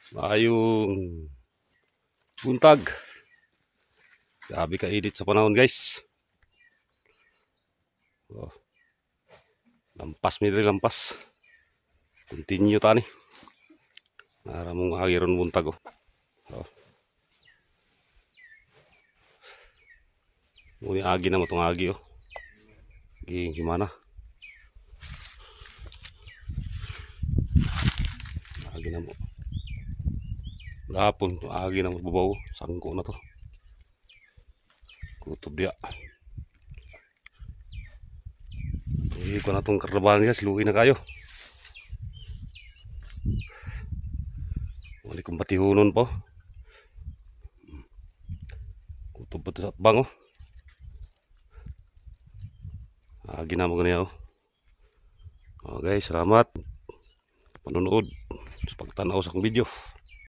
Maayong buntag. Grabe ka edit sa panahon, guys. Oh, lampas mi diri lampas. Continue tani. Nara mong agiron buntag oh. Oh. Muni agi na mo tong agi oh. Gimana? Agi na mo. Gapon agi na mo babaw, sangko na to. Kutob dia. Hindi ko na itong karnabahan guys, luwi na kayo. Wali kong patihunon po. Kutob pa ito sa atbang oh. Agi na mo ganyan oh. Oh guys, salamat. Panonood sa pagtanaw sa akong video.